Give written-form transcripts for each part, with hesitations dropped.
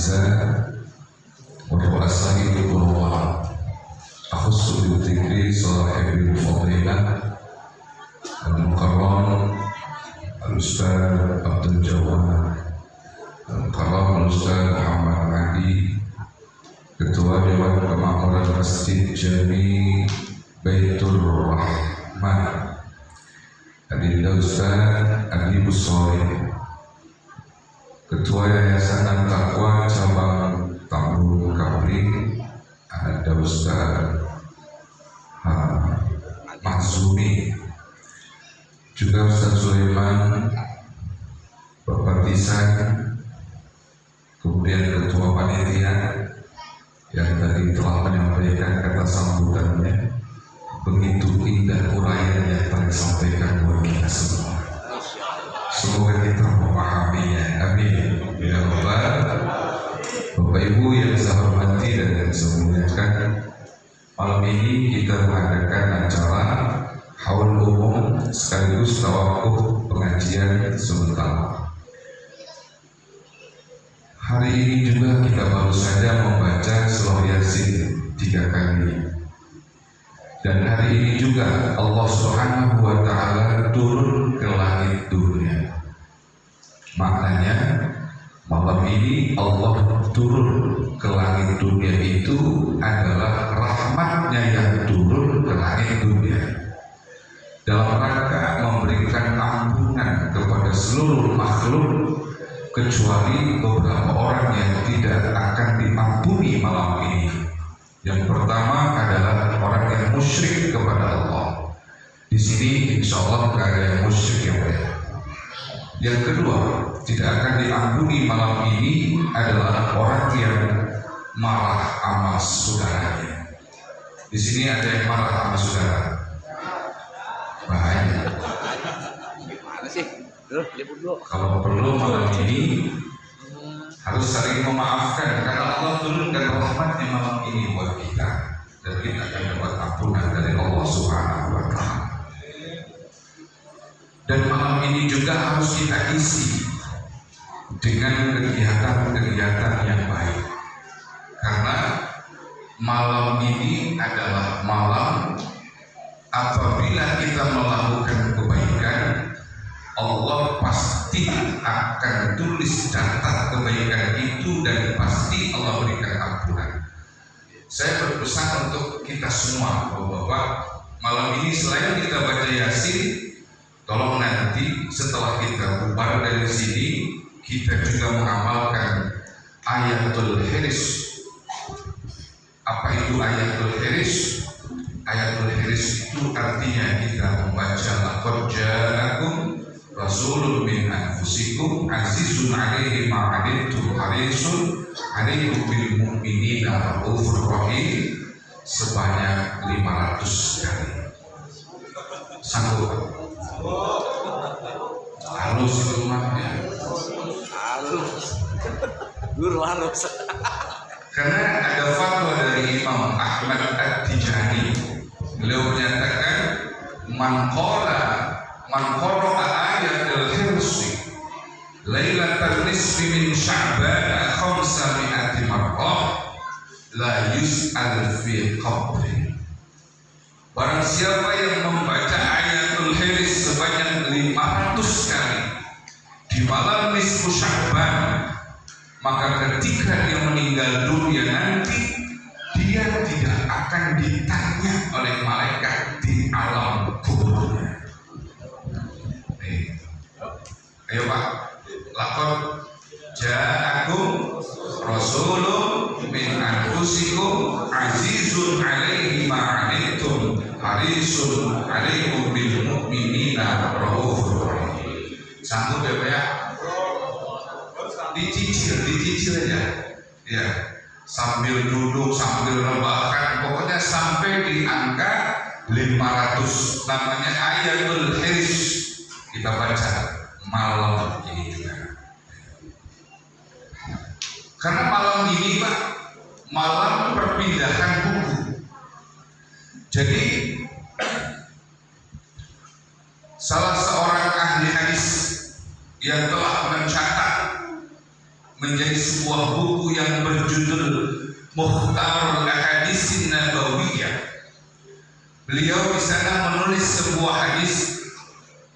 النساء والرؤساء القروة أخص بالذكر صاحب الفضيلة المكرم الأستاذ عبد الجواد، المكرم الأستاذ محمد عدي، Ketua Dewan Kemakmuran Masjid Jami Baitur Rahman, Adinda Ustaz Adi Busoy, Ketua Yayasan Al-Taqwa Cabang Tambun Kapling, ada Ustaz Mahzumi, juga Ustaz Sulaiman, Bapak Tisan, kemudian Ketua Panitia yang tadi telah menyampaikan kata sambutannya. Begitu indah uraian yang telah disampaikan buat kita semua. Semoga kita memahaminya. Amin. Ya Allah. Bapak Ibu yang saya hormati dan yang saya muliakan, malam ini kita mengadakan acara haul umum sekaligus tawakuf pengajian sementara. Hari ini juga kita baru saja membaca surah Yasin 3 kali. Dan hari ini juga Allah Subhanahu wa Ta'ala turun ke langit dunia. Maknanya malam ini Allah turun ke langit dunia itu adalah rahmatnya yang turun ke langit dunia dalam rangka memberikan ampunan kepada seluruh makhluk, kecuali beberapa orang yang tidak akan diampuni malam ini. Yang pertama adalah orang yang musyrik kepada Allah. Di sini insya Allah tidak ada yang musyrik yang baik. Yang kedua, tidak akan diampuni malam ini adalah orang yang marah sama saudaranya. Di sini ada yang marah sama saudara. Bahaya. Kalau perlu malam ini harus saling memaafkan, karena Allah turunkan rahmatnya malam ini buat kita, dan kita akan dapat ampunan dari Allah Subhanahu wa Ta'ala. Dan malam ini juga harus kita isi dengan kegiatan-kegiatan yang baik, karena malam ini adalah malam apabila kita melakukan kebaikan, Allah pasti akan tulis data kebaikan itu dan pasti Allah berikan ampunan. Saya berpesan untuk kita semua, Bapak-bapak, malam ini selain kita baca Yasin, tolong nanti setelah kita bubar dari sini, kita juga mengamalkan Ayatul Hirs. Apa itu Ayatul Hirs? Ayatul Hirs itu artinya kita membaca laqad ja'akum Rasulun min anfusikum azizun alaihi ma 'anittum harisun 'alaikum bil mu'minina raufur rahim sebanyak 500 kali. Sanggup? Halus itu maknya. Halus. Karena ada fatwa dari Imam Ahmad At-Tijani. Beliau menyatakan man qara'a ayatul hirsi lailatul nisfi min sya'ban 500 marrah la yus'al fi qabri. Barang siapa yang membaca ayatul hirs sebanyak 500 kali di malam nisfu Sya'ban, maka ketika dia meninggal dunia nanti, dia tidak akan ditanya oleh malaikat di alam kuburnya. Ayo Pak, laqad ja'akum rasulun min anfusikum azizun alaihi ma 'anittum harisun alaikum bil mu'minina raufur rahim. Sanggup ya Pak ya? Dicicil aja. Ya, sambil duduk, sambil rebahan, pokoknya sampai di angka 500. Namanya Ayatul Hirs. Kita baca malam ini juga. Karena malam ini Pak, malam perpindahan buku. Jadi salah seorang ahli hadis yang telah mencatat menjadi sebuah buku yang berjudul Mukhtarul Ahaditsin Nabawiyah. Beliau di sana menulis sebuah hadis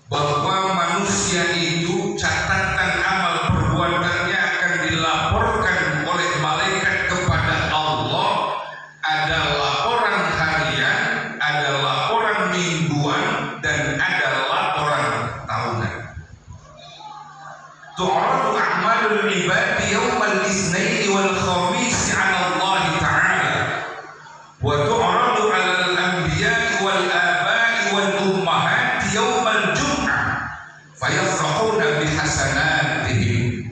bahwa manusia itu catatan amal perbuatannya akan dilaporkan oleh malaikat kepada Allah. Ada laporan harian, ada laporan mingguan, dan ada laporan tahunan. Tu'radu a'malul ibadi yawmal itsnaini wal khamis 'ala Allah Ta'ala wa tu'radu 'ala al-anbiya'i wal aba'i wal ummahat yawmal jum'ah fayafrahuna bihasanatihim.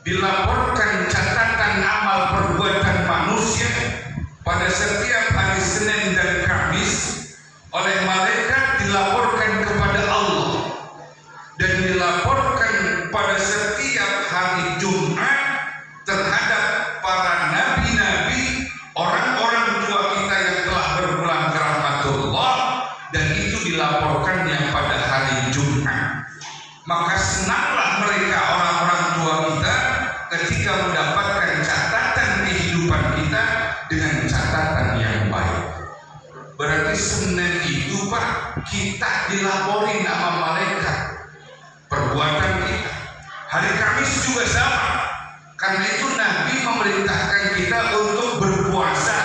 Dilaporkan catatan amal perbuatan manusia pada setiap hari Senin dan Kamis oleh malaikat, dilaporkan kepada Allah, dan dilaporkan pada setiap hari Jumat terhadap para nabi-nabi, orang-orang tua kita yang telah berpulang ke rahmatullah, dan itu dilaporkannya pada hari Jumat. Maka senanglah mereka, orang-orang tua kita, ketika mendapatkan catatan kehidupan kita dengan catatan yang baik. Berarti Senin itu Pak, kita dilaporin sama malaikat perbuatan kita. Hari Kamis juga sama. Karena itu Nabi memerintahkan kita untuk berpuasa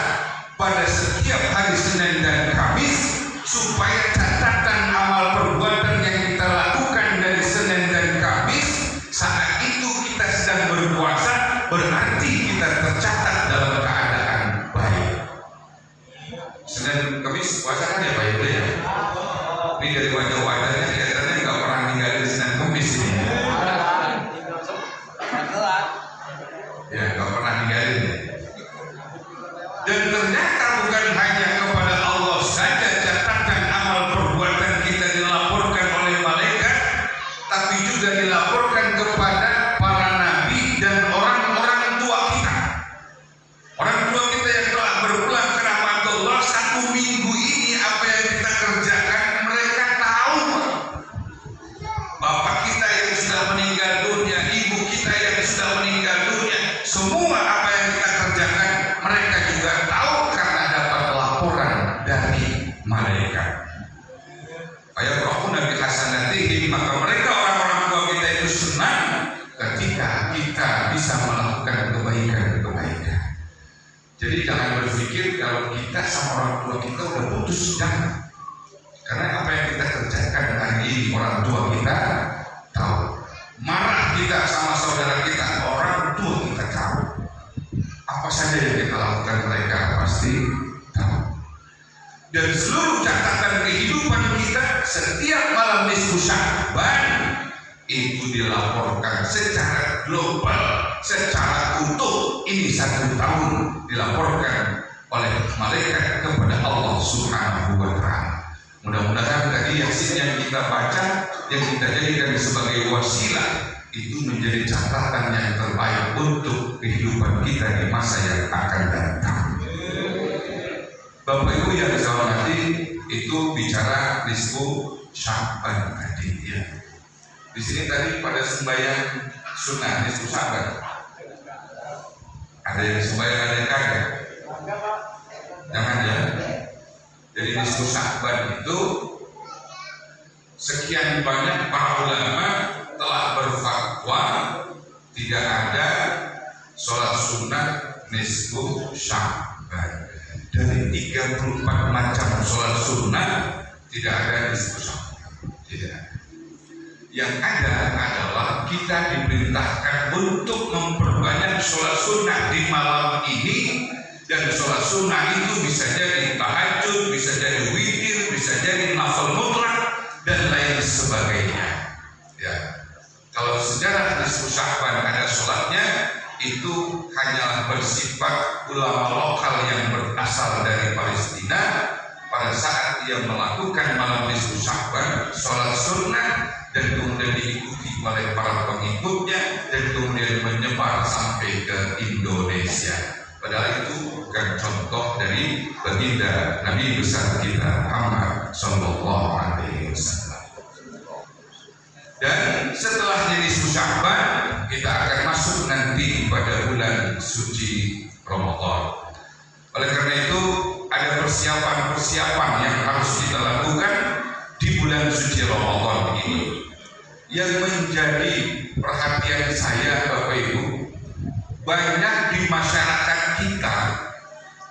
pada setiap hari Senin dan Kamis, supaya catatan amal perbuatan yang kita lakukan dari Senin dan Kamis, saat itu kita sedang berpuasa, berarti kita tercatat dalam keadaan baik. Senin Kamis puasa kan ya Pak Ibu ya? Ini dari wajah-wajahnya kelihatannya nggak pernah ninggalin Senin Kamis ini. Ya nggak pernah ninggalin. Dan ternyata bukan hanya kepada Allah saja catatan amal perbuatan kita dilaporkan oleh malaikat, tapi juga dilaporkan kepada para nabi dan orang-orang tua kita. Orang tua kita yang telah berpulang ke rahmatullah, satu minggu ini apa yang kita kerjakan mereka tahu. Bapak kita yang sudah meninggal dunia, ibu kita yang sudah meninggal dunia, semua apa yang kita kerjakan mereka juga tahu karena dapat laporan dari malaikat. Fayafrahuna bihasanatihim, maka mereka orang-orang tua kita itu senang ketika kita bisa melakukan kebaikan-kebaikan. Jadi jangan berpikir kalau kita sama orang tua kita udah putus, jangan. Karena apa yang kita kerjakan hari ini orang tua kita tahu. Marah kita sama saudara kita, orang tua kita tahu. Apa saja yang kita lakukan mereka pasti tahu. Dan seluruh catatan kehidupan kita setiap malam nisfu Sya'ban itu dilaporkan secara global, secara utuh. Ini 1 tahun dilaporkan oleh malaikat kepada Allah Subhanahu wa Ta'ala. Mudah-mudahan tadi Yasin yang kita baca, yang kita jadikan sebagai wasilah, itu menjadi catatan yang terbaik untuk kehidupan kita di masa yang akan datang. Bapak Ibu yang saya hormati, itu bicara nisfu Sya'ban tadi ya. Di sini tadi pada sembahyang sunnah nisfu Sya'ban, ada yang sembahyang, ada yang kagak. Jangan ya. Jadi nisfu Sya'ban itu sekian banyak para ulama telah berfatwa tidak ada sholat sunnah nisfu Sya'ban. Dari 34 macam sholat sunnah tidak ada nisfu Sya'ban. Tidak. Yang ada adalah kita diperintahkan untuk memperbanyak sholat sunnah di malam ini. Dan sholat sunnah itu bisa jadi tahajud, bisa jadi witir, bisa jadi nafil mutlak, dan lain sebagainya. Ya. Kalau sejarah nisfu Sya'ban ada sholatnya, itu hanyalah bersifat ulama lokal yang berasal dari Palestina. Pada saat ia melakukan malam nisfu Sya'ban, sholat sunnah, dan kemudian diikuti oleh para pengikutnya, dan kemudian menyebar sampai ke Indonesia. Padahal itu bukan contoh dari baginda Nabi besar kita Muhammad Sallallahu Alaihi Wasallam. Dan setelah nisfu Sya'ban kita akan masuk nanti pada bulan suci Ramadan. Oleh karena itu ada persiapan-persiapan yang harus kita lakukan di bulan suci Ramadan ini. Yang menjadi perhatian saya Bapak Ibu, banyak di masyarakat kita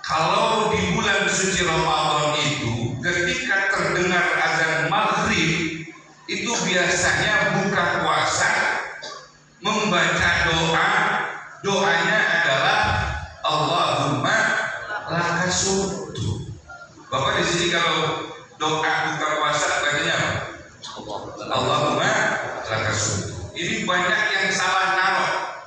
kalau di bulan suci Ramadan itu ketika terdengar azan maghrib itu biasanya buka puasa membaca doanya adalah Allahumma lakasumtu. Bapak di sini kalau doa buka puasa bacanya apa? Allahumma lakasumtu. Ini banyak yang salah naruh.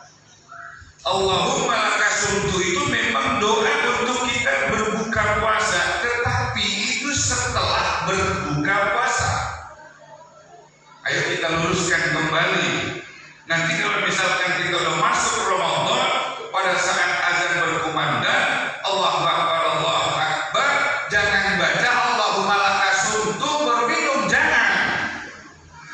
Allahumma lakasumtu itu memang doa untuk kita berbuka puasa, tetapi itu setelah berbuka puasa. Ayo kita luruskan kembali. Nanti kalau misalkan kita udah masuk Ramadan, pada saat azan berkumandang, Allahu Akbar, jangan baca Allahumma lakasumtu berminum, jangan.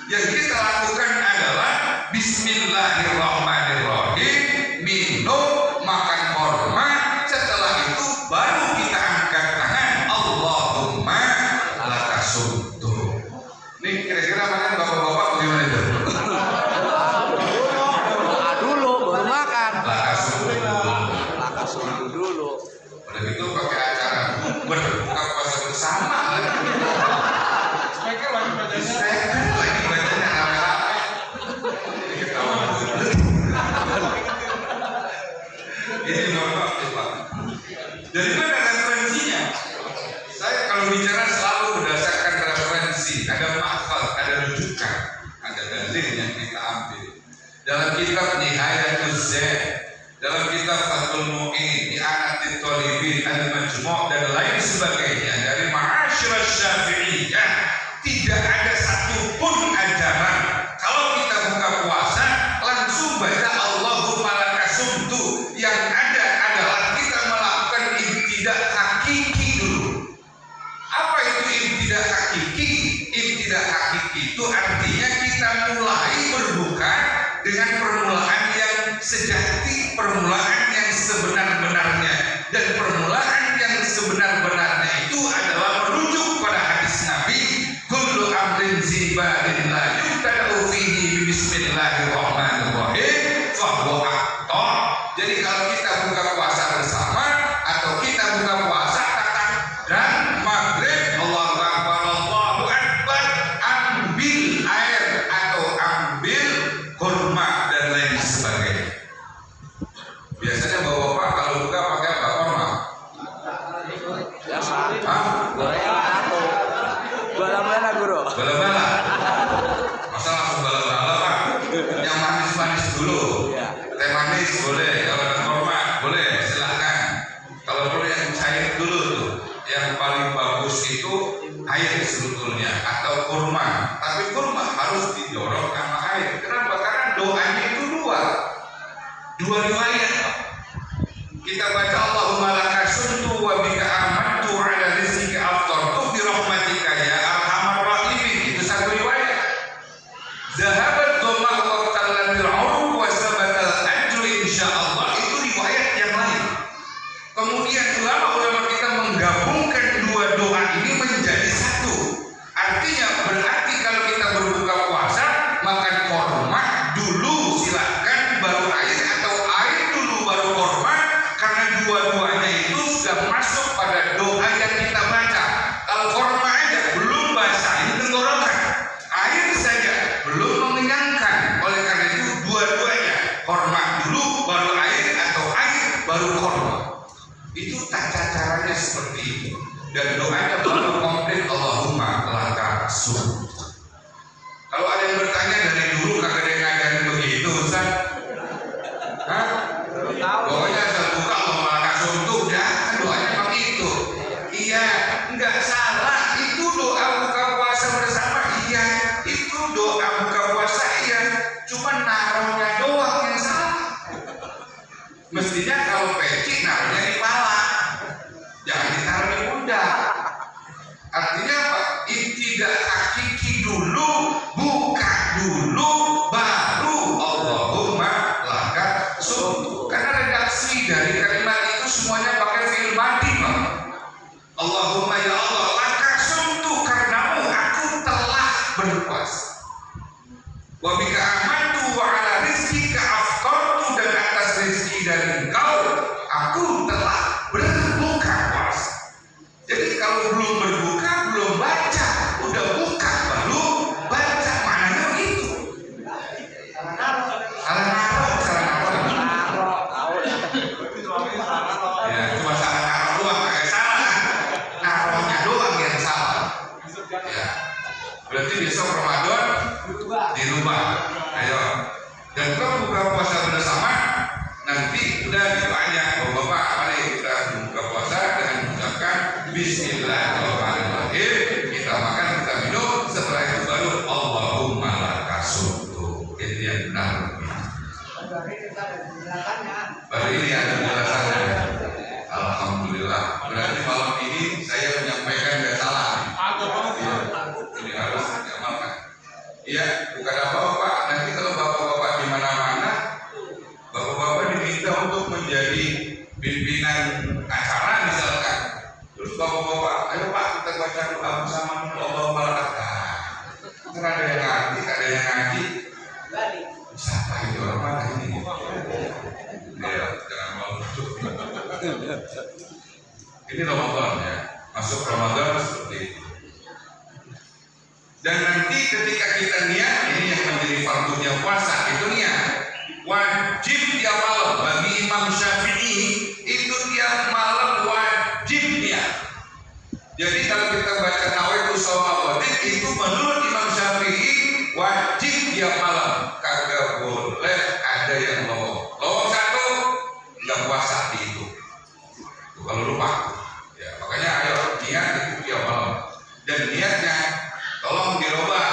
Yang kita lakukan adalah Bismillahirrahmanirrahim, minum, makan korma, setelah itu baru kita angkat tangan Allahumma lakasumtu. Nih kira-kira makan bapak-bapak bagaimana itu? Dulu baru makan. Lakasumtu dulu. Udah gitu pakai acara berbuka puasa bersama lagi. Speaker lagi bacanya rame-rame. Ini bapak. Dari mana referensinya? Saya kalau bicara selalu berdasarkan referensi, ada maksud, ada rujukan, ada dalil yang kita ambil. Dalam kitab Nihayatul Zaid, dalam kitab Fathul Mu'in, I'anatit Thalibin, Al-Majmu' dan lain sebagainya dari Ma'asyiral Syafi'iyah, tidak ada satupun ajaran kalau kita buka puasa langsung baca Allahumma lakasumtu. Yang ada adalah kita melakukan ibtidah hakiki dulu. Apa itu ibtidah hakiki? Ibtidah hakiki itu artinya kita mulai berbuka dengan permulaan yang sejati, permulaan yang sebenar-benarnya, dan permulaan yang sebenar-benarnya itu adalah merujuk pada hadis Nabi, kullu amrin zibalin la yubtada'u fihi bismillahirrahmanirrahim fahuwa aqta. Jadi kalau kita buka puasa bersama atau kita buka puasa dan maghrib Allahu Akbar, ambil air atau ambil kurma dan lain sebagainya. Biasanya bapak-bapak kalau buka pakai apa? Kurma? Biasa. Hah? Bala-bala guru. Bala-bala? Masa langsung bala-bala Pak? Yang manis-manis dulu. Teh manis boleh, kalau ada kurma boleh, silakan. Kalau boleh yang cair dulu tuh. Yang paling bagus itu air sebetulnya atau kurma. Tapi kurma harus didorong sama air. Kenapa? Karena doanya itu dua riwayat. Kita baca Allahumma lakasumtu wa bika amantu ala rizqika aftartu bi rahmatika ya arhamar rahimin. Itu satu riwayat. Zahabat dhamma wa qallatil urub wa sabatal ajru insyaallah, itu riwayat yang lain. Kemudian ulama-ulama kita menggabungkan dua doa ini menjadi satu. Artinya berarti kalau kita berbuka puasa makan korma dulu silakan, baru air, atau air dulu baru korma, karena dua-duanya itu sudah masuk pada doa yang kita baca. Kalau korma aja belum basahin tenggorokan, air saja belum mengenyangkan. Oleh karena itu dua-duanya korma dulu baru air, atau air baru korma. Itu tata caranya seperti itu. Dan doanya baru komplit Allahumma lakasumtu. Kalau ada yang bertanya dari dulu kagak ada yang ngajarin begitu Ustaz? Hah? Pokoknya terbuka Allahumma lakasumtu, udah doanya memang itu. Iya, enggak salah. Itu doa buka puasa bersama. Iya, itu doa buka puasa. Iya, cuma naruhnya doang yang salah. Mestinya kalau peci naruhnya di pala, jangan ditaruh di pundak. Artinya apa? Ibtidah hakiki berpuasa. Wa bika amantu wa ala rizqika afqartu, dan atas rezeki dari engkau aku telah berbuka puasa. Jadi kalau belum berbuka, belum baca, udah buka baru baca, maknanya begitu. Salah naruh. Ya, cuma salah naruh doang, kayak salah. Naruhnya doang yang salah. Ya. Berarti besok Ramadan dirubah. Ayo. Dan kalau buka puasa bersama, nanti udah ditanya, Bapak, mari kita buka puasa dengan mengucapkan Bismillahirrahmanirrahim. Kita makan, kita minum, setelah itu baru Allahumma lakasuddu. Itu yang benar. Baru ini ada penjelasannya. Alhamdulillah. Berarti malam ini saya menyampaikan nggak salah. Iya. Ini harus diamalkan. Iya, bukan apa-apa. Nanti kalau bapak-bapak di mana-mana, bapak-bapak diminta untuk menjadi pimpinan acara misalkan. Terus bapak-bapak, ayo Pak, kita baca doa bersama Allah Maha. Karena ada yang ngaji. Siapa ini orang mana ini? Ya, jangan malu. Ini Ramadan ya, masuk Ramadan seperti itu. Dan nanti ketika kita niat, ini yang menjadi fardunya puasa, itu niat wajib tiap malam. Bagi Imam Syafi'i itu tiap malam wajib niat. Jadi kalau kita baca nawaitu shauma ghadin, itu menurut Imam Syafi'i wajib tiap malam. Kagak boleh ada yang lowong satu nggak puasa di itu. Kalau lupa, ya makanya ayo niat itu tiap malam. Dan niatnya tolong dirubah.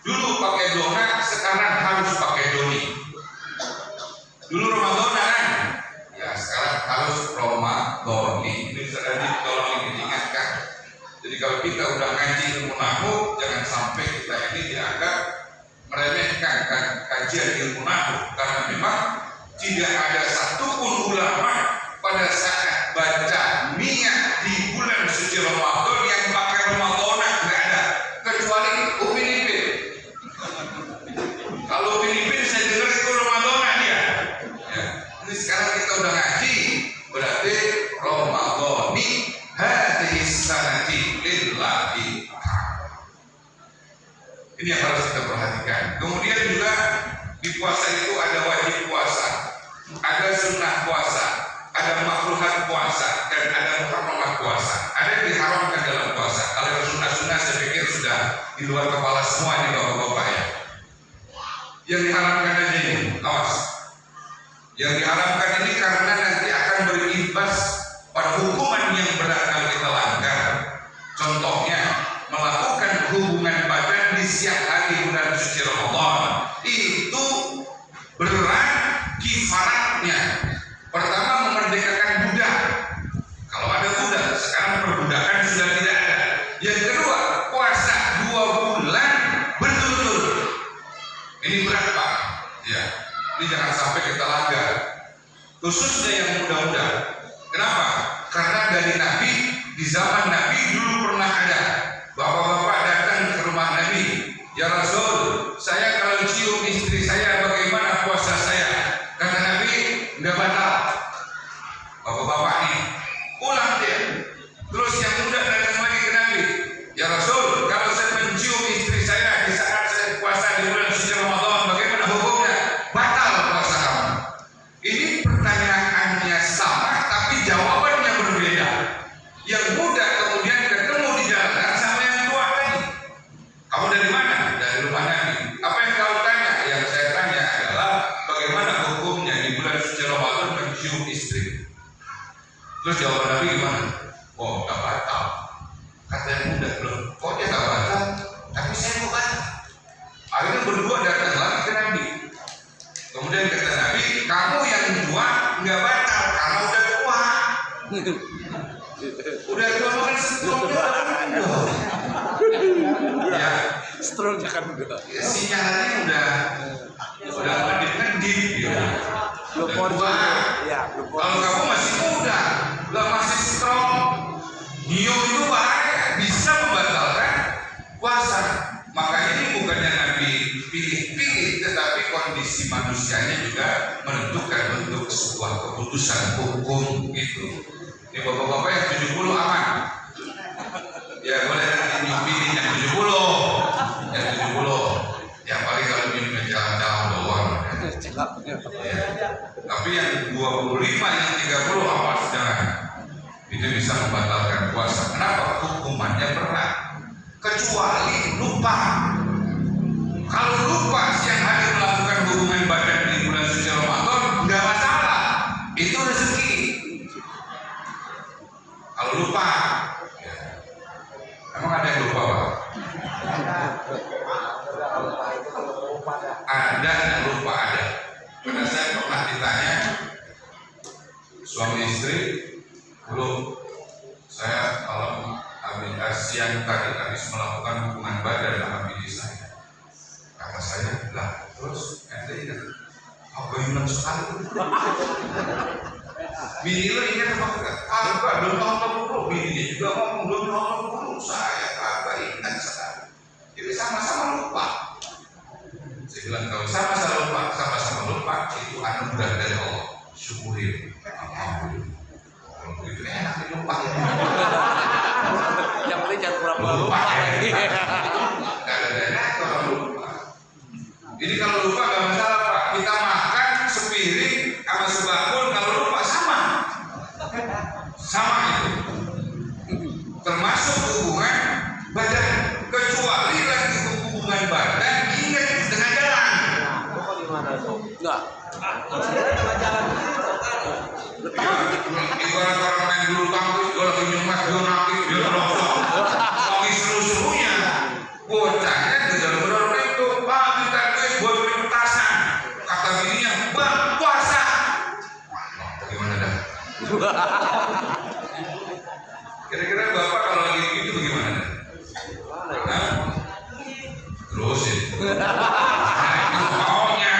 Dulu pakai dona, sekarang harus pakai doni. Dulu Ramadan, ya sekarang harus Ramadhani. Ini sudah tolong diingatkan. Jadi kalau kita udah ngaji ilmu nahwu, jangan sampai kita ini dianggap meremehkan kajian ilmu nahwu, karena memang tidak ada satupun ulama pada saat baca niat di bulan suci Ramadan yang pakai Ramadan, nggak ada, kecuali Upin Ipin. Kalau Upin Ipin saya dengar itu Ramadan dia. Ya. Ini sekarang kita udah ngaji, berarti Ramadhani hadhihi sanati lillahi. Ini yang harus kita perhatikan. Kemudian juga di puasa itu ada wajib puasa, ada sunnah puasa, ada makruhat puasa, dan ada muharramat puasa. Ada yang diharamkan dalam puasa. Kalau yang sunnah-sunnah saya pikir sudah di luar kepala semua ini bapak-bapak ya. Yang diharamkan aja ini, awas. Yang diharamkan ini karena nanti akan berimbas pada hukuman yang berat kalau kita langgar. Contohnya melakukan hubungan badan di siang hari bulan suci Ramadan, itu berat kifaratnya. Pertama, memerdekakan budak. Kalau ada budak, sekarang perbudakan sudah tidak ada. Yang kedua, puasa 2 bulan berturut-turut. Ini berat Pak. Ya, ini jangan sampai kita langgar. Khususnya yang muda-muda. Kenapa? Karena dari Nabi, di zaman Nabi dulu pernah ada bapak-bapak datang ke rumah Nabi. Ya Rasul, saya kalau cium istri saya bagaimana puasa saya? Kata Nabi, nggak batal. Bapak-bapak ini pulang dia. Terus yang muda datang lagi ke Nabi. Ya Rasul, kalau saya mencium istri saya di saat saya puasa di bulan suci Ramadan, bagaimana hukumnya? Batal puasa kamu. Ini pertanyaannya sama, tapi jawabannya berbeda. Yang muda kemudian ketemu di jalan sama yang tua tadi. Kamu dari mana? Dari rumah Nabi. Apa yang kau tanya? Yang saya tanya adalah bagaimana hukumnya di bulan suci Ramadan mencium istri. Terus jawaban Nabi gimana? Oh, nggak batal. Kata yang muda, loh, kok dia nggak batal? Tapi saya mau batal. Akhirnya berdua datang lagi ke Nabi. Kemudian kata Nabi, kamu yang tua nggak batal karena udah tua. Udah tua makan strong ya, Strong kan udah. ya sinyalnya udah ngedip ya. Ya, Kalau kamu masih muda, nggak masih strong, nyium itu bahaya, bisa membatalkan puasa. Maka ini manusianya juga menentukan untuk sebuah keputusan hukum gitu. Ini bapak-bapak yang 70 aman. Ya boleh nanti pilih yang 70. Yang 70. Yang paling kalau minum jalan-jalan doang. Ya. Tapi yang 25, yang 30 awas jangan. Itu bisa membatalkan puasa. Kenapa? Hukumannya berat. Kecuali lupa. Kalau lupa siang hari melakukan hubungan badan di bulan suci Ramadan, nggak masalah. Itu rezeki. Kalau lupa, ya. Emang ada yang lupa, Pak? Ada yang lupa ada. Karena saya pernah ditanya suami istri, belum saya kalau siang tadi habis melakukan hubungan badan sama bini saya. Kata saya, lah terus ente ingat apa yang sekali? Bini lo ingat apa enggak? Apa belum tahu dulu. Bini juga ngomong belum tahu dulu. Saya kagak ingat sekali. Jadi sama-sama lupa. Saya bilang kalau sama-sama lupa itu anugerah dari Allah. Syukurin. Alhamdulillah. Kalau begitu enak dilupa. Yang penting jangan pura-pura lupa. Kadang-kadang kalau lupa. Jadi kalau lupa gak masalah Pak. Kita makan sepiring sama sebakul, kalau lupa sama itu. Termasuk hubungan badan. Kecuali lagi hubungan badan ingat di tengah jalan. Enggak. Tengah jalan. Ibarat orang main bulu tangkis, dia lagi nyemek, dia nakik, dia terosok. Lagi seru-serunya. Bocahnya gedor-gedor itu, Pak kita buat beli petasan. Kata bininya, Bang puasa. Bagaimana dah? Kira-kira Bapak kalau lagi gitu bagaimana dah? Nah, terusin. Nah, itu maunya.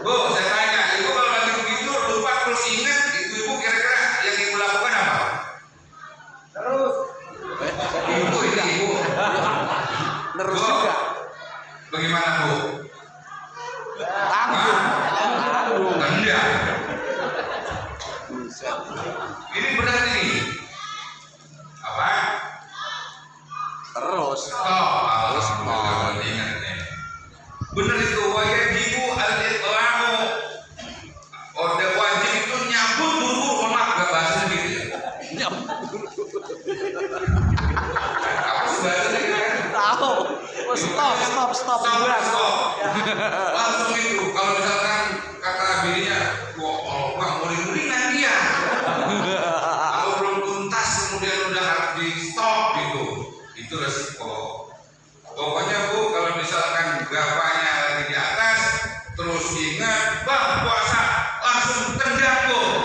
Bu, saya tanya, ibu kalau lagi begitu lupa terus ingat, ibu kira-kira yang ibu lakukan apa? Terus. Ibu ini ibu. Terus Bu, juga. bagaimana Bu? Tanggung. Rendah. Ini benar ini. Apa? Terus. Alhamdulillah ingat nih. Benar itu wajibu al-iqlamu. Order wajib itu nyambut buru-buru, maaf gak bahasanya gitu ya. Apa sih bahasanya gitu kan? Tahu. Stop. Langsung itu kalau misalkan kata bininya, wah Bang muring-muringan dia. Kalau belum tuntas kemudian udah harus di stop gitu. Itu resiko. Pokoknya Bu, kalau misalkan bapaknya lagi di atas, terus ingat, Bang puasa, langsung tendang Bu.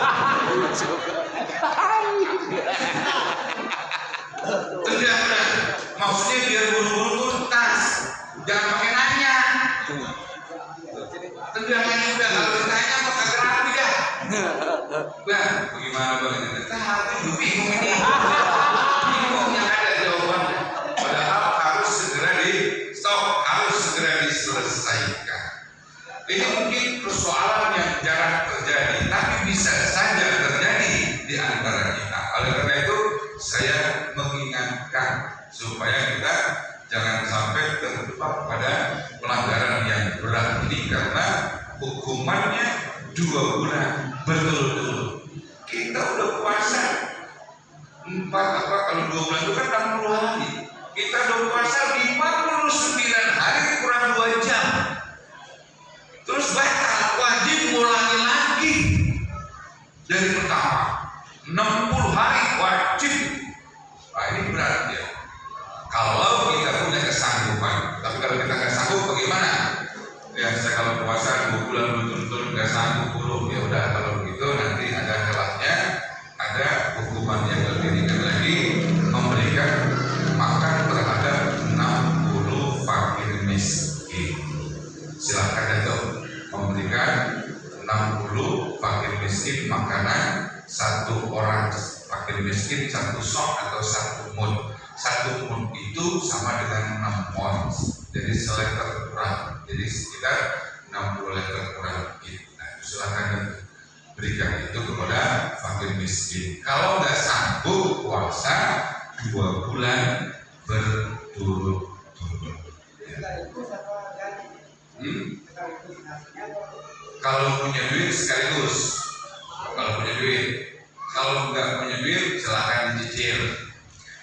Tendang. Maksudnya biar buru-buru tuntas, jangan pakai nanya. Tendangannya udah kalau ditanya apa kagak rapi dah. Bang, bagaimana Bang? Tahu, bingung ini. Bingung yang ada jawabannya. Padahal harus segera di stop, harus segera diselesaikan. Ini mungkin persoalan yang jarang terjadi, tapi bisa saja terjadi di antara kita. Oleh karena itu, saya mengingatkan supaya kita jangan sampai terjebak pada pelanggaran yang berat ini karena hukumannya 2 bulan betul-betul. Kita udah puasa 4 kalau 2 bulan itu kan 60 hari. Kita udah puasa 59 hari kurang 2 jam. Terus batal, wajib ngulangi lagi dari pertama. 60 hari wajib. Nah, ini berat ya. Kalau kita punya kesanggupan, tapi kalau kita nggak sanggup bagaimana? Ya saya kalau puasa 2 bulan betul-betul nggak sanggup belum, ya udah kalau begitu nanti ada celahnya, ada hukuman yang lebih ringan lagi, memberikan makan terhadap 60 fakir miskin. Silakan itu memberikan 60 fakir miskin makanan, 1 orang fakir miskin 1 sok atau 1 mud. 1 mud itu sama dengan 6 ons, jadi seliter kurang, jadi sekitar 60 liter kurang dikit. Nah, silakan berikan itu kepada fakir miskin. Kalau nggak sanggup puasa 2 bulan berturut-turut. Kalau punya duit sekaligus. Kalau punya duit. Kalau nggak punya duit silakan dicicil.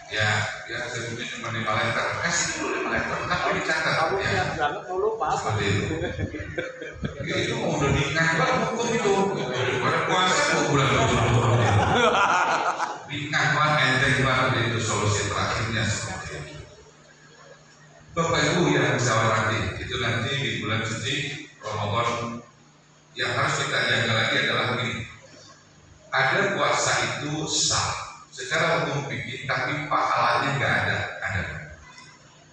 Ya sebetulnya cuma 5 liter. Kasih dulu 5 liter. Tapi dicatat. Ya. Seperti itu. Ya, itu mau udah nikah banget hukum itu. Daripada puasa 2 bulan berturut-turut. Nikah banget, enteng banget itu solusi terakhirnya seperti itu. Bapak Ibu yang musyawarati, itu nanti di bulan suci Ramadan yang harus kita jaga lagi adalah ini. Ada puasa itu sah secara hukum fikih, tapi pahalanya nggak ada.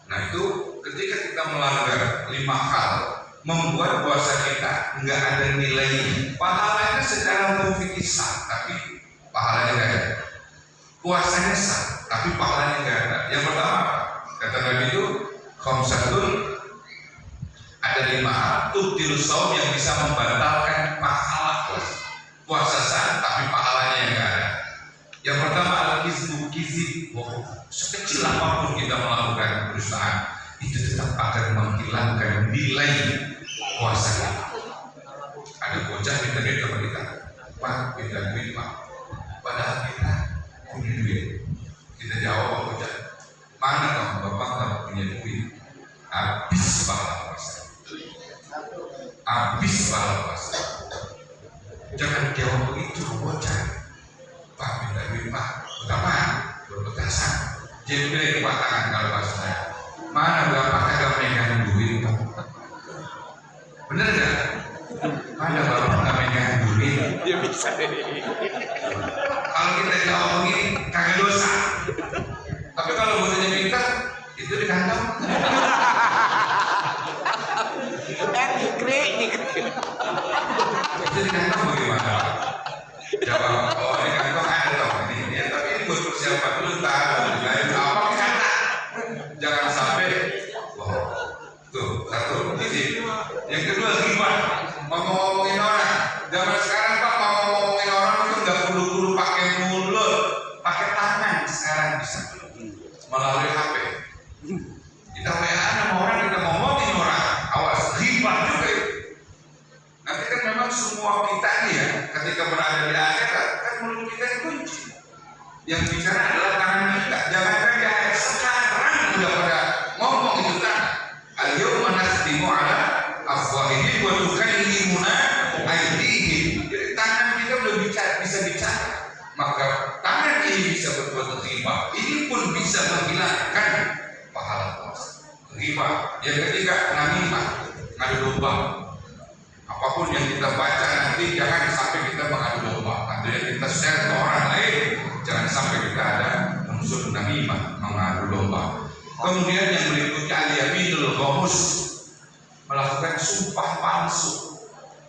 Nah itu ketika kita melanggar 5 hal, membuat puasa kita nggak ada nilainya. Pahalanya secara hukum fikih sah, tapi pahalanya nggak ada. Puasanya sah, tapi pahalanya nggak ada. Yang pertama, kata Nabi itu khamsatun, ada 5 hal tubtilu shaum yang bisa membatalkan pahala puasa sah, tapi pahalanya yang nggak ada. Yang pertama al-kizbu, kizib, sekecil apapun kita melakukan perusahaan itu tetap akan menghilangkan nilai puasa kita. Ada bocah minta duit sama kita, Pak, minta duit Pak, padahal kita punya duit. Kita jawab Pak bocah, mana kamu bapak kamu punya duit? Habis pahala puasa. Habis pahala puasa. Jangan jawab begitu bocah. Pak minta duit Pak, pertama berpetasan. Jadi pilih kepatakan kalau bahasa saya. Mana bapak kagak megang duit Pak? Bener nggak? Mana bapak nggak megang duit? Dia bisa. Kalau kita jawab begini kagak dosa. Tapi kalau bocahnya minta itu di kantong. Dikrik. Itu di kantong bagaimana? Jawab, oh ini kantong ada dong ini ya, tapi ini buat persiapan dulu tahu lain apa kata. Jangan sampai tuh satu ini. Yang kedua ghibah, ngomongin orang. Zaman sekarang Pak ngomongin orang itu nggak perlu pakai mulut, pakai tangan sekarang bisa melalui HP. Kita WA sama orang, kita ngomongin orang, awas ghibah juga itu. Nanti kan memang semua kita ini ya, ketika berada di akhirat kan mulut kita dikunci. Yang bicara adalah tangan kita. Jangan saja sekarang udah pada ngomong itu kan. Al-yawma nakhtimu ala afwahihim wa tukallimuna aydihim. Jadi tangan kita udah bisa bicara. Maka tangan ini bisa berbuat ghibah. Ini pun bisa menghilangkan pahala puasa. Ghibah. Yang ketiga namimah, ngadu domba. Apapun yang kita baca nanti jangan sampai kita mengadu domba. Artinya kita share ke orang lain, jangan sampai kita ada unsur namimah, mengadu domba. Kemudian yang berikutnya al-yaminul ghamus, melakukan sumpah palsu.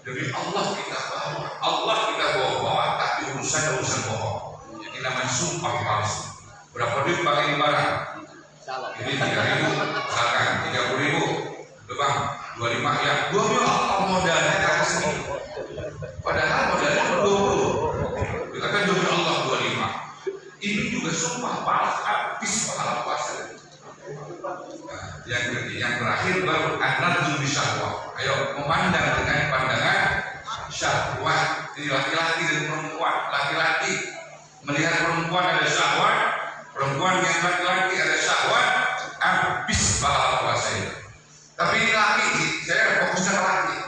Demi Allah kita bawa, tapi urusan bohong. Ini namanya sumpah palsu. Berapa duit pakai barang? Ini 3.000, misalkan 30.000, Bang, 25 ya, 2 modalnya kagak segini. Padahal modalnya 20. Dikatakan demi Allah 25. Ini juga sumpah palsu, habis pahala puasa. Nah, yang terakhir baru an-nadzu bi syahwah. Ayo memandang dengan pandangan syahwat. Ini laki-laki dan perempuan. Laki-laki melihat perempuan ada syahwat, perempuan yang laki-laki ada syahwat, habis pahala puasa itu. Tapi ini laki, saya fokusnya ke laki.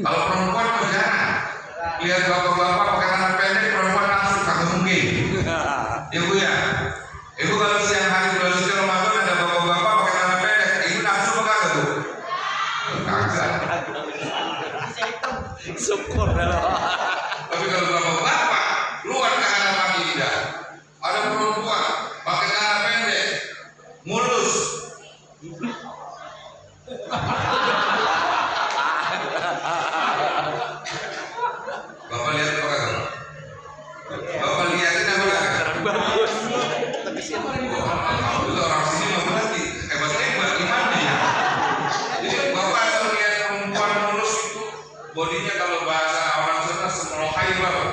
Kalau perempuan tuh jarang. Lihat bapak-bapak pakai tangan pendek, perempuan langsung kagak mungkin. Ya Bu ya. Ibu kalau siang hari bulan suci Ramadan ada bapak-bapak pakai tangan pendek, ibu nafsu apa kagak Bu? Kagak. Syukur dah. Tapi kalau bapak-bapak luar ke arah kaki tidak. Ada perempuan pakai tangan pendek, mulus. Bapak lihat apa kagak? Bapak lihatin apa kagak? Bagus. Alhamdulillah orang sini mau berarti hebat gimana ya? Jadi bapak kalau lihat perempuan mulus bodinya kalau bahasa orang sana semolokai berapa?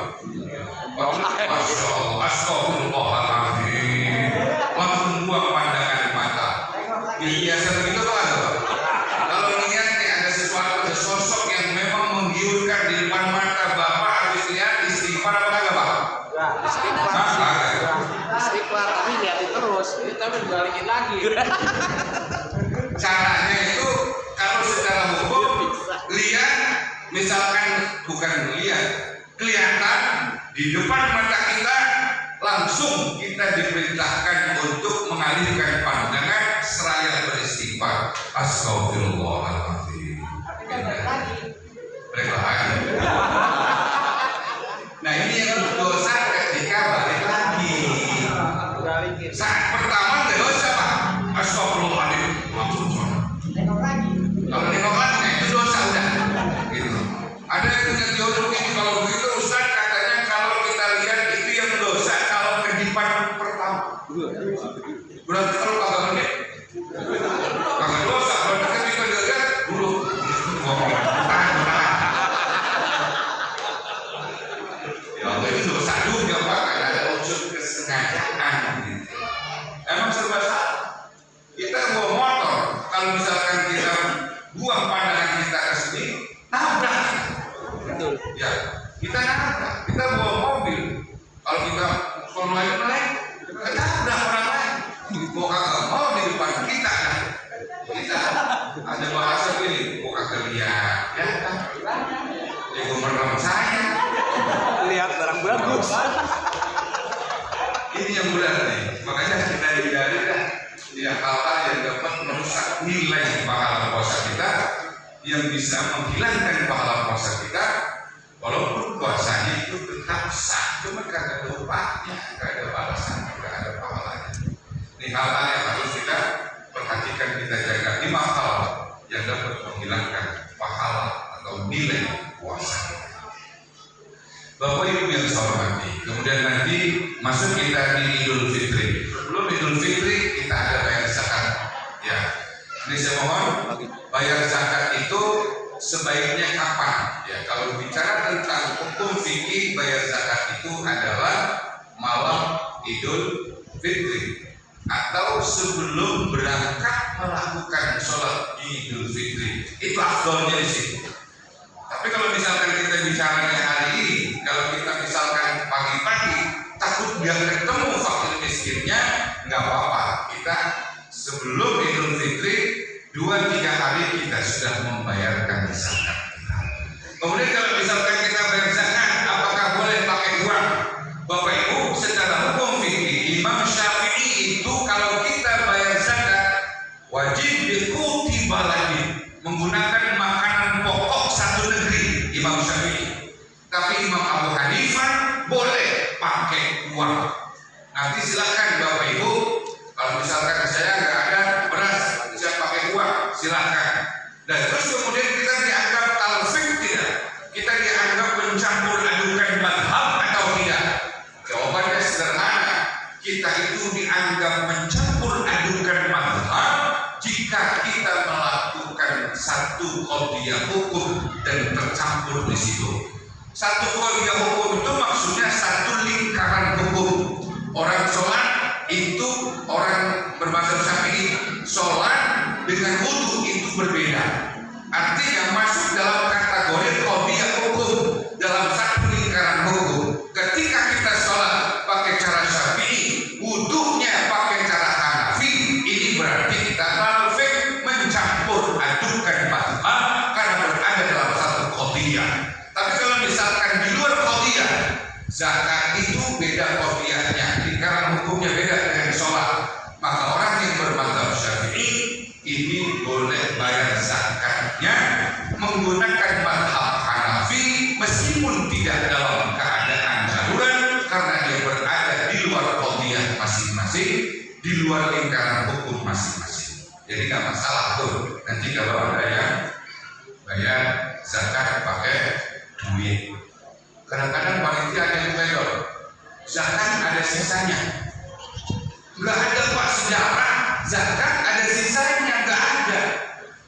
Masya Allah, astagfirullahaladzim, langsung buang pandangan mata. Biasa begitu kan? Kalau lihat nih ada sesuatu, ada sosok yang memang menggiurkan di depan mata bapak, habis lihat istighfar apa enggak pak? Istighfar, tapi lihatin terus, tapi balikin lagi. Caranya itu kalau secara hukum lihat, misalkan bukan lihat, kelihatan di depan mata kita, langsung kita diperintahkan untuk mengalihkan pandangan seraya beristighfar. Astagfirullahaladzim. Balik lagi. Nah ini yang dosa ketika balik lagi. Saat pertama dosa pak. Astagfirullahaladzim. Langsung sholat. Kalau nengok lagi, nah itu dosa udah. Gitu. Ada yang punya teologi kalau begitu Ustaz katanya kalau kita lihat itu yang dosa kalau kedipan pertama. Berarti kalau kagak menit, kagak dosa. Berarti ketika dilihat dulu. Ya Allah itu dosa juga pak. Karena ada unsur kesengajaan. Gitu. Emang serba salah. Kita bawa motor, kalau misalkan kita buang pandangan kita ke sini, nabrak. Betul. Ya, kita nabrak. Kita bawa mobil, kalau kita naik, kita nabrak orang lain. Kok kagak mau di depan kita kan? Kita ada bahasa gini, kok kagak lihat, ya kan? Ya gue merem saya. Lihat barang bagus. Ini yang benar nih, makanya kita hindari dah. Ya hal-hal yang dapat merusak nilai pahala puasa kita, yang bisa menghilangkan pahala puasa kita, walaupun puasanya itu tetap sah, cuma karena ada upahnya, karena ada balasan, karena ada pahalanya. Ini hal-hal yang harus kita perhatikan, kita jaga. 5 hal yang dapat menghilangkan pahala atau nilai puasa kita. Bapak Ibu yang saya hormati, kemudian nanti masuk kita di Idul Fitri. Sebelum Idul Fitri kita ada bayar zakat. Ya, ini saya mohon bayar zakat itu sebaiknya kapan? Ya, kalau bicara tentang hukum fikih bayar zakat itu adalah malam Idul Fitri atau sebelum berangkat melakukan sholat Idul Fitri. Itu afdolnya di sini. Tapi kalau misalkan kita bicaranya hari ini, kalau kita misalkan pagi-pagi takut biar ketemu fakir miskinnya, nggak apa-apa. Kita sebelum Idul Fitri 2-3 hari kita sudah membayarkan zakat kita. Kemudian kalau misalkan kita bayar zakat, apakah boleh pakai uang? Bapak Ibu, secara hukum fikih Imam Syafi'i itu kalau kita bayar zakat wajib diikuti baladi, menggunakan makanan pokok satu negeri, Imam Syafi'i. Tapi Imam Abu Hanifah boleh pakai uang. Nanti silakan Bapak Ibu, kalau misalkan saya nggak ada beras, saya pakai uang, silakan. Dan terus kemudian kita dianggap talfik tidak? Kita dianggap mencampur adukan mazhab atau tidak? Jawabannya sederhana. Kita itu dianggap mencampur adukan mazhab jika kita melakukan satu qadhiyah hukum dan tercampur di situ. Satu qadhiyah hukum itu maksudnya satu lingkaran hukum. Orang sholat itu, orang bermazhab Syafi'i sholat dengan wudu itu berbeda. Artinya masuk dalam kategori qadhiyah hukum dalam satu lingkaran hukum. Ketika kita sholat pakai cara Syafi'i, wudunya pakai cara Hanafi, ini berarti kita mencampur adukan mazhab karena berada dalam satu qadhiyah. Tapi kalau misalkan di luar qadhiyah, zakat itu beda qadhiyahnya, lingkaran hukumnya beda dengan sholat, maka orang yang bermazhab Syafi'i ini boleh bayar zakatnya menggunakan mazhab Hanafi meskipun tidak dalam keadaan darurat karena dia berada di luar qadhiyah masing-masing, di luar lingkaran hukum masing-masing. Jadi nggak masalah tuh. Nanti kalau ada yang bayar zakat pakai duit, kadang-kadang panitia ada yang pedor, zakat ada sisanya. Nggak ada pak sejarah, zakat ada sisanya, nggak ada.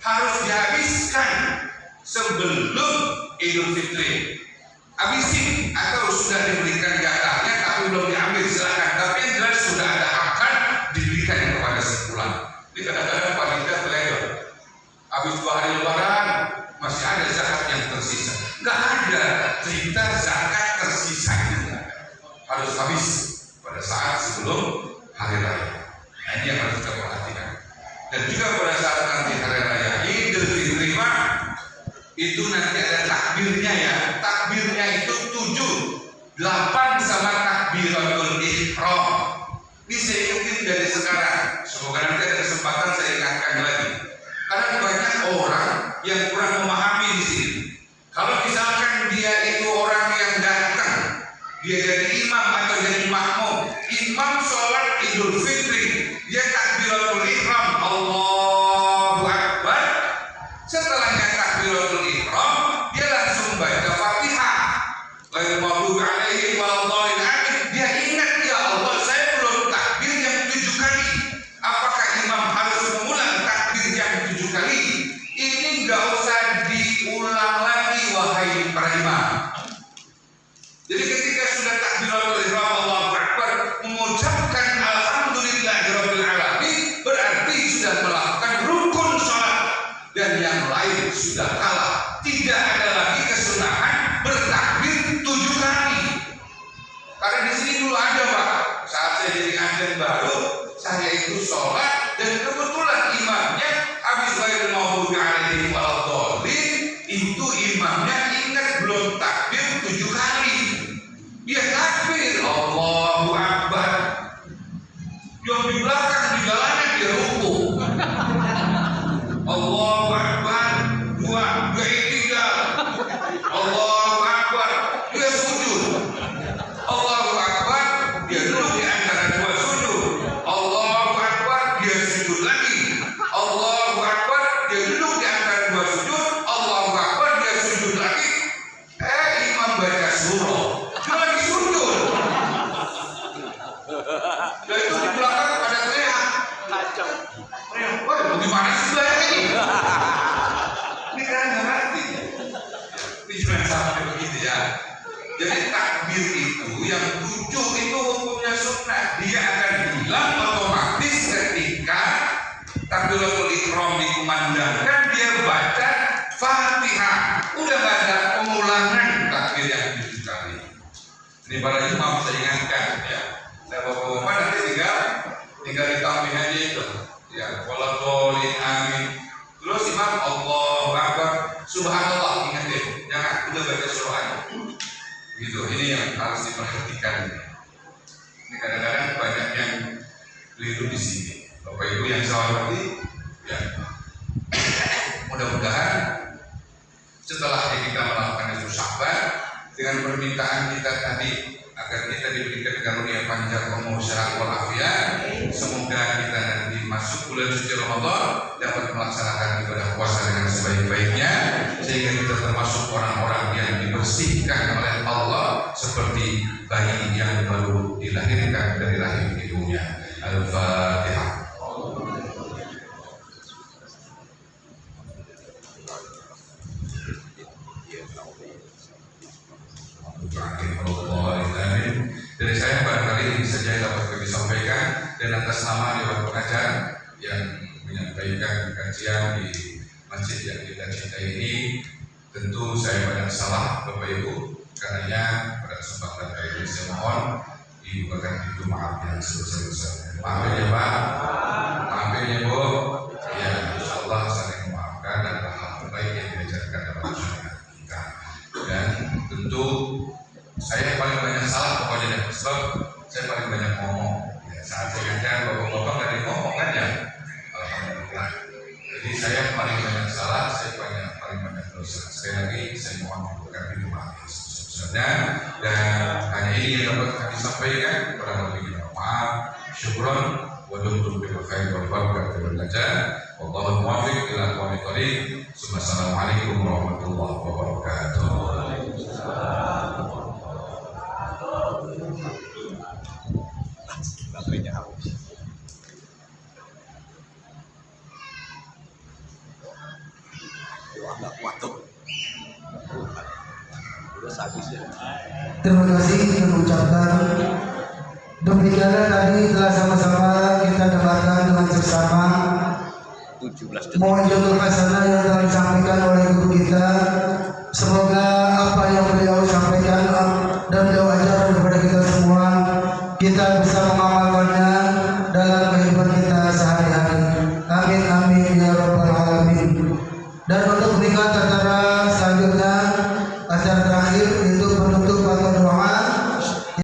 Harus dihabiskan sebelum Idul Fitri. Habisin atau sudah diberikan jatahnya tapi belum diambil, silakan. Tapi yang jelas sudah ada akan diberikan kepada si fulan. Di kadang-kadang panitia terlewat. Habis 2 hari Lebaran masih ada zakat yang tersisa. Nggak ada cerita zakat tersisa. Harus habis pada saat sebelum hari raya. Nah, ini yang harus kita perhatikan. Dan juga pada saat nanti hari raya Idul Fitri itu nanti ada takbirnya ya. Takbirnya itu 7, 8 sama takbiratul ihram. Bisa ikutin dari sekarang. Semoga nanti ada kesempatan saya ingatkan lagi. Karena banyak orang yang kurang memahami di sini. Kalau misalkan dia itu orang yang datang, dia jadi imam atau jadi makmum, imam sholat Idul Fitri, dia takbiratul ihram, Allahu Akbar. Setelahnya takbiratul ihram, dia langsung baca Fatihah. Ghairil maghdubi alaihim waladdallin, amin. Dia ingat, ya Allah, saya belum takbir yang 7 kali. Apakah imam harus mengulang takbir yang 7 kali? Ini nggak usah diulang lagi, wahai para imam. Jadi ketika sudah takbiratul ihram Allahu Akbar, mengucapkan alhamdulillahirabbil alamin, berarti sudah melakukan rukun salat dan yang lain sudah kalah. Tidak ada lagi kesunahan bertakbir 7 kali. Karena di sini dulu ada, Pak. Saat saya jadi adzan baru, saya itu sholat dan kebetulan imamnya habis ghairil maghdubi alaihim waladdallin, itu imamnya ingat belum takbir 7 kali. Dia takbir Allahu Akbar. Yang di belakang di jalanan dia rukuk. Allahu Akbar. 2, 3. Allahu Akbar. Dia sujud. Allahu Akbar. Dia duduk di antara 2 sujud. Allahu Akbar. Dia sujud lagi. Allahu Akbar. Dia duduk di antara 2 sujud. Allahu Akbar. Dia sujud lagi. Imam baca surah. Dan itu di belakang pada teriak. Wah, bagaimana sih saya ini? Ini kan nggak ngerti. Ini cuma sampai begitu ya. Jadi takbir itu yang 7 itu hukumnya sunnah. Dia akan hilang otomatis ketika takbiratul ihram dikumandangkan, dia baca Fatihah. Udah nggak ada pengulangan takbir yang 7 kali. Ini para imam saya ingatkan ya. Nah, bapak-bapak nanti tinggal ditambah aja itu ya, waladdallin, amin. Terus imam Allahu Akbar, subhanallah, ingat deh, jangan udah baca surah aja gitu. Ini yang harus diperhatikan. Ini kadang-kadang banyak yang keliru di sini. Bapak ibu yang saya hormati ya, mudah-mudahan setelah kita melakukan itu sabar dengan permintaan kita tadi agar kita diberikan karunia panjang umur sehat walafiat. Semoga kita nanti masuk bulan suci Ramadan dapat melaksanakan ibadah puasa dengan sebaik-baiknya, sehingga kita termasuk orang-orang yang dibersihkan oleh Allah seperti bayi yang baru dilahirkan dari rahim ibunya. Al-Fatihah. Dari saya barangkali ini saja yang dapat kami sampaikan, dan atas nama Dewan Pengajar yang menyampaikan kajian di masjid yang kita cintai ini, tentu saya banyak salah Bapak Ibu, karenanya pada kesempatan kali ini saya mohon dibukakan pintu maaf yang sebesar-besarnya. Maafin ya Pak, maafin ya Bu, ya insyaallah saling memaafkan dan hal terbaik yang diajarkan dalam syariat kita. Dan tentu saya paling banyak salah pokoknya, sebab saya paling banyak ngomong ya, saat saya ngajar bapak-bapak nggak ada ngomong kan ya, alhamdulillah. Jadi saya paling banyak salah, saya paling banyak dosa. Sekali lagi saya mohon membuka pintu maaf sebesar-besarnya, dan hanya ini yang dapat kami sampaikan. Kurang lebih kita maaf, syukron wa dumtum bil khair wal barakatuh wal najah. Wallahu muwaffiq ila aqwamit thoriq. Assalamualaikum warahmatullahi wabarakatuh. Baterainya habis. Wah, nggak kuat tuh. habis ya. Terima kasih mengucapkan. Demikianlah tadi telah sama-sama kita dengarkan dengan seksama 17 detik. mohon jatuh hasanah yang telah disampaikan oleh guru kita. Semoga